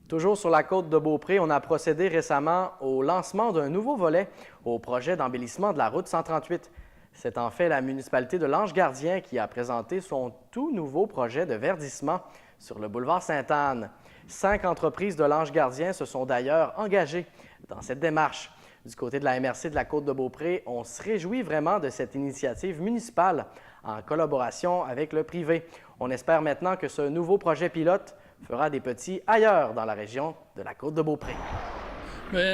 Toujours sur la côte de Beaupré, on a procédé récemment au lancement d'un nouveau volet au projet d'embellissement de la route 138. C'est en fait la municipalité de Lange-Gardien qui a présenté son tout nouveau projet de verdissement sur le boulevard Sainte-Anne. 5 entreprises de Lange-Gardien se sont d'ailleurs engagées dans cette démarche. Du côté de la MRC de la côte de Beaupré, on se réjouit vraiment de cette initiative municipale en collaboration avec le privé. On espère maintenant que ce nouveau projet pilote fera des petits ailleurs dans la région de la côte de Beaupré.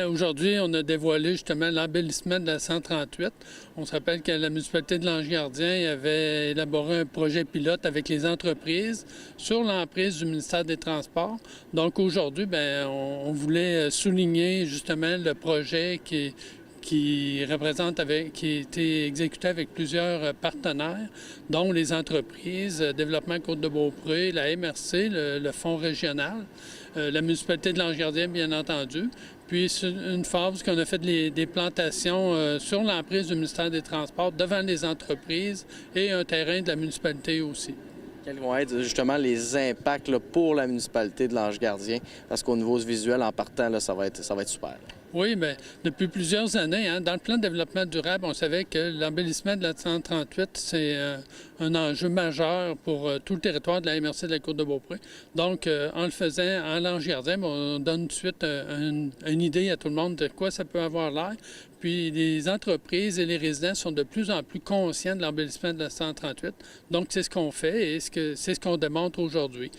Aujourd'hui, on a dévoilé justement l'embellissement de la 138. On se rappelle que la municipalité de Lange-Gardien avait élaboré un projet pilote avec les entreprises sur l'emprise du ministère des Transports. Donc aujourd'hui, on voulait souligner justement le projet qui a été exécuté avec plusieurs partenaires, dont les entreprises, Développement Côte-de-Beaupré, la MRC, le Fonds régional, la municipalité de Lange-Gardien, bien entendu. Puis une phase qu'on a fait des plantations sur l'emprise du ministère des Transports devant les entreprises et un terrain de la municipalité aussi. Quels vont être justement les impacts là, pour la municipalité de Lange-Gardien? Parce qu'au niveau visuel, en partant, là, ça va être super. Oui, bien, depuis plusieurs années, dans le plan de développement durable, on savait que l'embellissement de la 138, c'est un enjeu majeur pour tout le territoire de la MRC de la Côte-de-Beaupré. Donc, en le faisant en Lange-Gardien, on donne tout de suite une idée à tout le monde de quoi ça peut avoir l'air. Puis les entreprises et les résidents sont de plus en plus conscients de l'embellissement de la 138. Donc, c'est ce qu'on fait et c'est ce qu'on démontre aujourd'hui.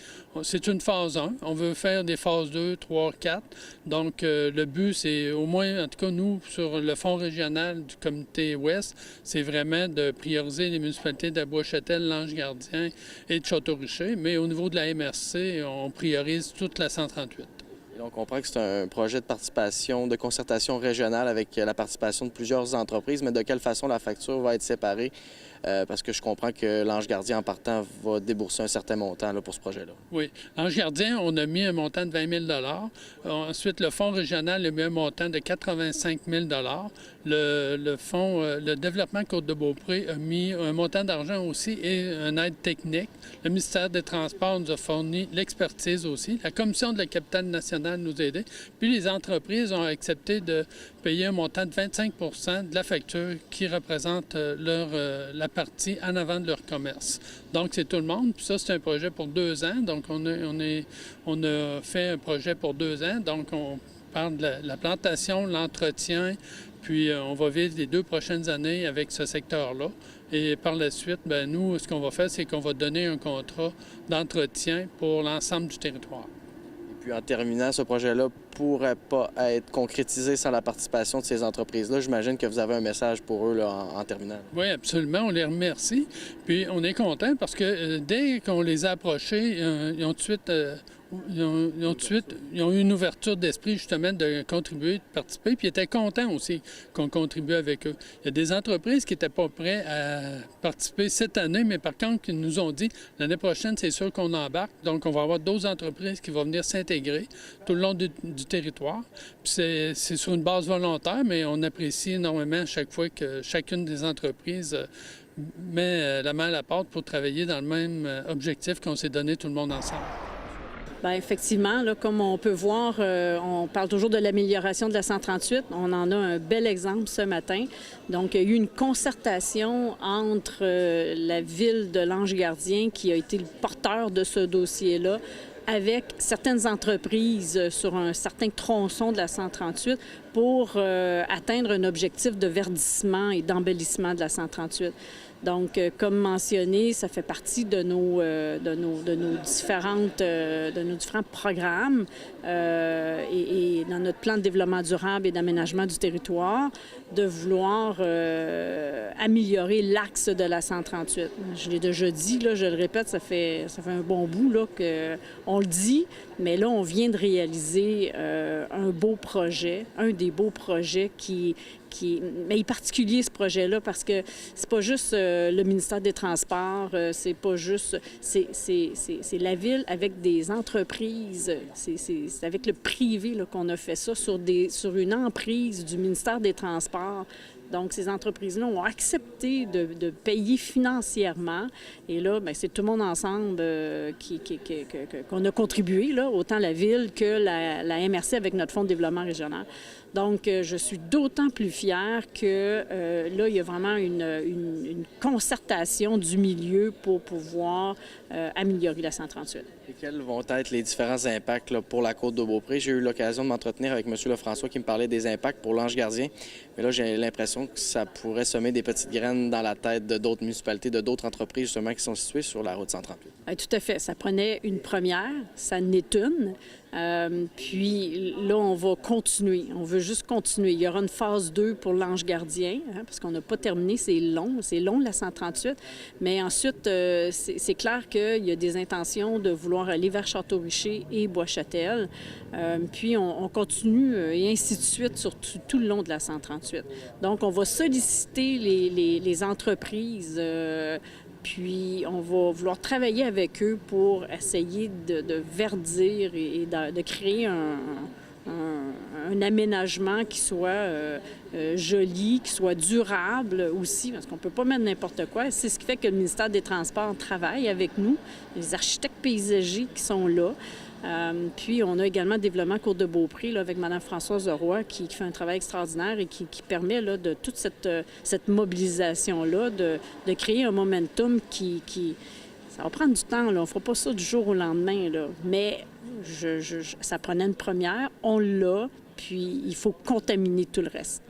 C'est une phase 1. On veut faire des phases 2, 3, 4. Donc, le but, c'est au moins, en tout cas, nous, sur le fonds régional du comité Ouest, c'est vraiment de prioriser les municipalités de Bois-Châtel, Lange-Gardien et de Château-Richer. Mais au niveau de la MRC, on priorise toute la 138. Et on comprend que c'est un projet de participation, de concertation régionale avec la participation de plusieurs entreprises, mais de quelle façon la facture va être séparée? Parce que je comprends que Lange-Gardien, en partant, va débourser un certain montant là, pour ce projet-là. Oui. Lange-Gardien, on a mis un montant de 20 000 Ensuite, le Fonds régional a mis un montant de 85 000 le Développement Côte-de-Beaupré a mis un montant d'argent aussi et une aide technique. Le ministère des Transports nous a fourni l'expertise aussi. La Commission de la capitale nationale nous a aidés. Puis les entreprises ont accepté de payer un montant de 25 de la facture qui représente la partie en avant de leur commerce. Donc, c'est tout le monde. Puis ça, c'est un projet pour 2 ans. Donc, on a fait un projet pour 2 ans. Donc, on parle de la plantation, l'entretien, puis on va vivre les 2 prochaines années avec ce secteur-là. Et par la suite, nous, ce qu'on va faire, c'est qu'on va donner un contrat d'entretien pour l'ensemble du territoire. Puis en terminant, ce projet-là ne pourrait pas être concrétisé sans la participation de ces entreprises-là. J'imagine que vous avez un message pour eux là, en terminant. Oui, absolument. On les remercie. Puis on est content parce que dès qu'on les a approchés, ils ont eu une ouverture d'esprit justement de contribuer, de participer, puis ils étaient contents aussi qu'on contribue avec eux. Il y a des entreprises qui n'étaient pas prêtes à participer cette année, mais par contre, ils nous ont dit l'année prochaine, c'est sûr qu'on embarque. Donc, on va avoir d'autres entreprises qui vont venir s'intégrer tout le long du territoire. Puis c'est sur une base volontaire, mais on apprécie énormément chaque fois que chacune des entreprises met la main à la pâte pour travailler dans le même objectif qu'on s'est donné tout le monde ensemble. Bien, effectivement, là, comme on peut voir, on parle toujours de l'amélioration de la 138. On en a un bel exemple ce matin. Donc, il y a eu une concertation entre la ville de Lange-Gardien, qui a été le porteur de ce dossier-là, avec certaines entreprises sur un certain tronçon de la 138 pour atteindre un objectif de verdissement et d'embellissement de la 138. Donc, comme mentionné, ça fait partie de nos différents programmes et dans notre plan de développement durable et d'aménagement du territoire, de vouloir améliorer l'axe de la 138. Je l'ai déjà dit, là, je le répète, ça fait un bon bout là, qu'on le dit, mais là, on vient de réaliser un beau projet, un des beaux projets mais il est particulier, ce projet-là, parce que c'est pas juste le ministère des Transports, c'est pas juste... C'est la ville avec des entreprises, c'est avec le privé là, qu'on a fait ça sur une emprise du ministère des Transports Donc, ces entreprises-là ont accepté de payer financièrement. Et là, bien, c'est tout le monde ensemble qu'on a contribué, là, autant la Ville que la MRC avec notre Fonds de développement régional. Donc, je suis d'autant plus fière que là, il y a vraiment une concertation du milieu pour pouvoir améliorer la 138. Et quels vont être les différents impacts là, pour la Côte-de-Beaupré? J'ai eu l'occasion de m'entretenir avec M. Lefrançois qui me parlait des impacts pour l'Ange-Gardien. Mais là, j'ai l'impression que ça pourrait semer des petites graines dans la tête de d'autres municipalités, de d'autres entreprises justement qui sont situées sur la route 138. Tout à fait. Ça prenait une première, ça n'est une. Puis là, on va continuer. On veut juste continuer. Il y aura une phase 2 pour l'Ange Gardien, parce qu'on n'a pas terminé. C'est long, la 138. Mais ensuite, c'est clair qu'il y a des intentions de vouloir aller vers Château-Richer et Bois-Châtel. Puis on continue et ainsi de suite sur tout le long de la 138. Donc, on va solliciter les entreprises. Puis, on va vouloir travailler avec eux pour essayer de verdir et de créer un aménagement qui soit joli, qui soit durable aussi, parce qu'on ne peut pas mettre n'importe quoi. C'est ce qui fait que le ministère des Transports travaille avec nous, les architectes paysagers qui sont là. Puis, on a également Développement Côte-de-Beaupré là, avec Mme Françoise Leroy qui fait un travail extraordinaire et qui permet là, de toute cette mobilisation-là, de créer un momentum qui ça va prendre du temps. Là. On ne fera pas ça du jour au lendemain. Là. Mais ça prenait une première, on l'a, puis il faut contaminer tout le reste.